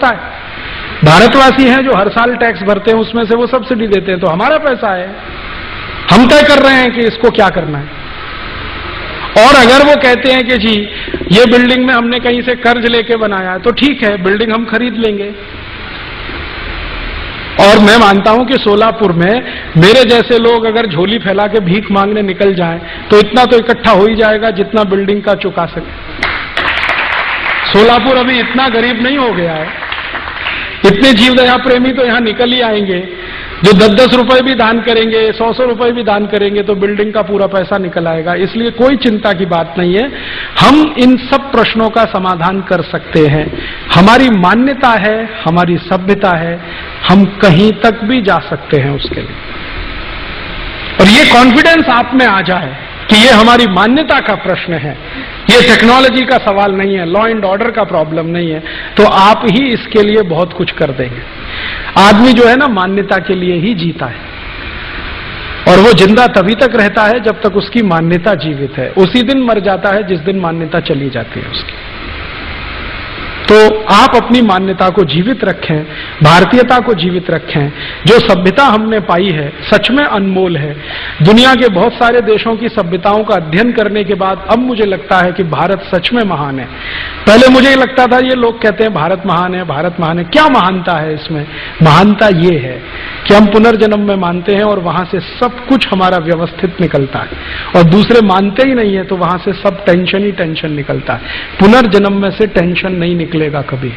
सकता है? भारतवासी हैं जो हर साल टैक्स भरते हैं, उसमें से वो सब्सिडी देते हैं, तो हमारा पैसा है, हम तय कर रहे हैं कि इसको क्या करना है। और अगर वो कहते हैं कि जी ये बिल्डिंग में हमने कहीं से कर्ज लेके बनाया है, तो ठीक है, बिल्डिंग हम खरीद लेंगे। और मैं मानता हूं कि सोलापुर में मेरे जैसे लोग अगर झोली फैला के भीख मांगने निकल जाएं, तो इतना तो इकट्ठा हो ही जाएगा जितना बिल्डिंग का चुका सके। सोलापुर अभी इतना गरीब नहीं हो गया है, इतने जीव दया प्रेमी तो यहां निकल ही आएंगे जो 10-10 रुपए भी दान करेंगे, 100-100 रुपए भी दान करेंगे, तो बिल्डिंग का पूरा पैसा निकल आएगा। इसलिए कोई चिंता की बात नहीं है, हम इन सब प्रश्नों का समाधान कर सकते हैं। हमारी मान्यता है, हमारी सभ्यता है, हम कहीं तक भी जा सकते हैं उसके लिए। और ये कॉन्फिडेंस आप में आ जाए कि ये हमारी मान्यता का प्रश्न है, ये टेक्नोलॉजी का सवाल नहीं है, लॉ एंड ऑर्डर का प्रॉब्लम नहीं है, तो आप ही इसके लिए बहुत कुछ कर देंगे। आदमी जो है ना, मान्यता के लिए ही जीता है, और वो जिंदा तभी तक रहता है जब तक उसकी मान्यता जीवित है। उसी दिन मर जाता है जिस दिन मान्यता चली जाती है उसकी। तो आप अपनी मान्यता को जीवित रखें, भारतीयता को जीवित रखें। जो सभ्यता हमने पाई है सच में अनमोल है। दुनिया के बहुत सारे देशों की सभ्यताओं का अध्ययन करने के बाद अब मुझे लगता है कि भारत सच में महान है। पहले मुझे लगता था, ये लोग कहते हैं भारत महान है, भारत महान है, क्या महानता है इसमें? महानता ये है कि हम पुनर्जन्म में मानते हैं और वहां से सब कुछ हमारा व्यवस्थित निकलता है, और दूसरे मानते ही नहीं है तो वहां से सब टेंशन ही टेंशन निकलता है। पुनर्जन्म में से टेंशन नहीं निकलेगा कभी।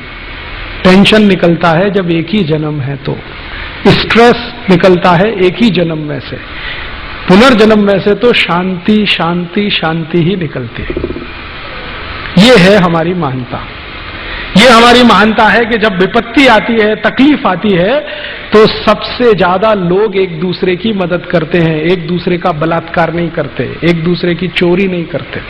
टेंशन निकलता है जब एक ही जन्म है, तो स्ट्रेस निकलता है एक ही जन्म में से। पुनर्जन्म में से तो शांति शांति शांति ही निकलती है। ये है हमारी महानता। ये हमारी महानता है कि जब विपत्ति आती है, तकलीफ आती है, तो सबसे ज्यादा लोग एक दूसरे की मदद करते हैं, एक दूसरे का बलात्कार नहीं करते, एक दूसरे की चोरी नहीं करते।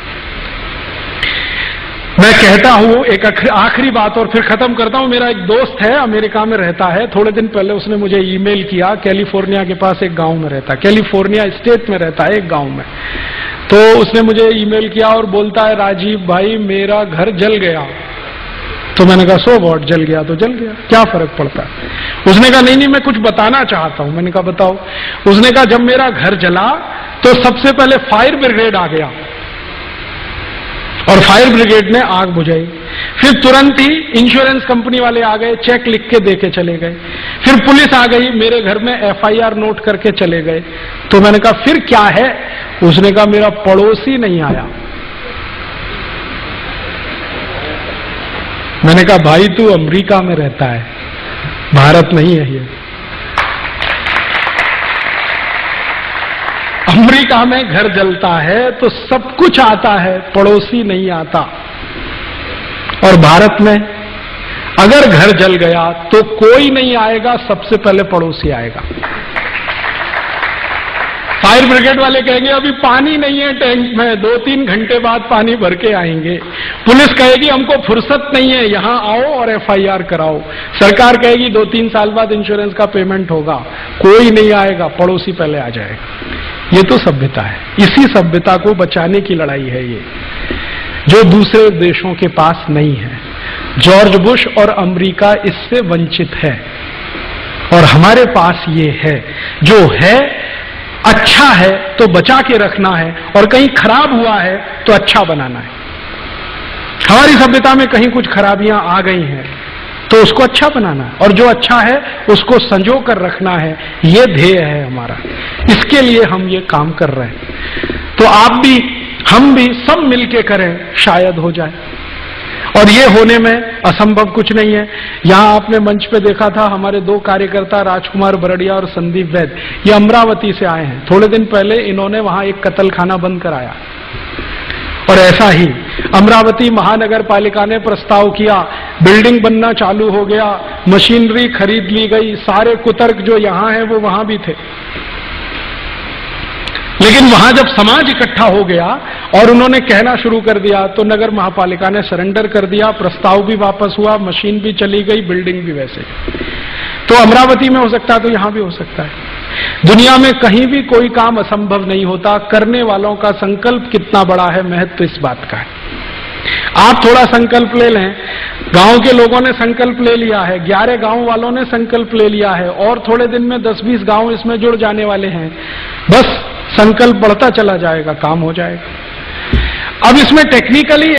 मैं कहता हूं एक आखिरी बात और फिर खत्म करता हूं। मेरा एक दोस्त है, अमेरिका में रहता है। थोड़े दिन पहले उसने मुझे ईमेल किया, कैलिफोर्निया के पास एक गांव में रहता है, कैलिफोर्निया स्टेट में रहता है एक गांव में। तो उसने मुझे ईमेल किया और बोलता है, राजीव भाई मेरा घर जल गया। तो मैंने कहा सो व्हाट, जल गया तो जल गया, क्या फर्क पड़ता है? उसने कहा नहीं मैं कुछ बताना चाहता हूं। मैंने कहा बताओ। उसने कहा जब मेरा घर जला तो सबसे पहले फायर ब्रिगेड आ गया और फायर ब्रिगेड ने आग बुझाई। फिर तुरंत ही इंश्योरेंस कंपनी वाले आ गए, चेक लिख के देके चले गए। फिर पुलिस आ गई, मेरे घर में FIR नोट करके चले गए। तो मैंने कहा फिर क्या है? उसने कहा मेरा पड़ोसी नहीं आया। मैंने कहा भाई तू अमेरिका में रहता है, भारत नहीं है ये। अमेरिका में घर जलता है तो सब कुछ आता है, पड़ोसी नहीं आता। और भारत में अगर घर जल गया तो कोई नहीं आएगा, सबसे पहले पड़ोसी आएगा। फायर ब्रिगेड वाले कहेंगे अभी पानी नहीं है टैंक में, 2-3 घंटे बाद पानी भर के आएंगे। पुलिस कहेगी हमको फुर्सत नहीं है, यहां आओ और FIR कराओ। सरकार कहेगी 2-3 साल बाद इंश्योरेंस का पेमेंट होगा। कोई नहीं आएगा, पड़ोसी पहले आ जाएगा। ये तो सभ्यता है। इसी सभ्यता को बचाने की लड़ाई है ये, जो दूसरे देशों के पास नहीं है। जॉर्ज बुश और अमेरिका इससे वंचित है, और हमारे पास ये है। जो है अच्छा है तो बचा के रखना है, और कहीं खराब हुआ है तो अच्छा बनाना है। हमारी सभ्यता में कहीं कुछ खराबियां आ गई हैं तो उसको अच्छा बनाना है, और जो अच्छा है उसको संजो कर रखना है। ये ध्येय है हमारा, इसके लिए हम ये काम कर रहे हैं। तो आप भी, हम भी, सब मिलके करें, शायद हो जाए। और ये होने में असंभव कुछ नहीं है। यहां आपने मंच पे देखा था हमारे 2 कार्यकर्ता, राजकुमार बरड़िया और संदीप वैद, ये अमरावती से आए हैं। थोड़े दिन पहले इन्होंने वहां एक कत्लखाना बंद कराया। और ऐसा ही अमरावती महानगर पालिका ने प्रस्ताव किया, बिल्डिंग बनना चालू हो गया, मशीनरी खरीद ली गई, सारे कुतर्क जो यहां हैं वो वहां भी थे। लेकिन वहां जब समाज इकट्ठा हो गया और उन्होंने कहना शुरू कर दिया तो नगर महापालिका ने सरेंडर कर दिया, प्रस्ताव भी वापस हुआ, मशीन भी चली गई, बिल्डिंग भी वैसे। तो अमरावती में हो सकता है तो यहां भी हो सकता है। दुनिया में कहीं भी कोई काम असंभव नहीं होता, करने वालों का संकल्प कितना बड़ा है, महत्व इस बात का है। आप थोड़ा संकल्प ले लें। गांव के लोगों ने संकल्प ले लिया है, 11 गांव वालों ने संकल्प ले लिया है, और थोड़े दिन में 10-20 गांव इसमें जुड़ जाने वाले हैं। बस संकल्प बढ़ता चला जाएगा, काम हो जाएगा। अब इसमें टेक्निकली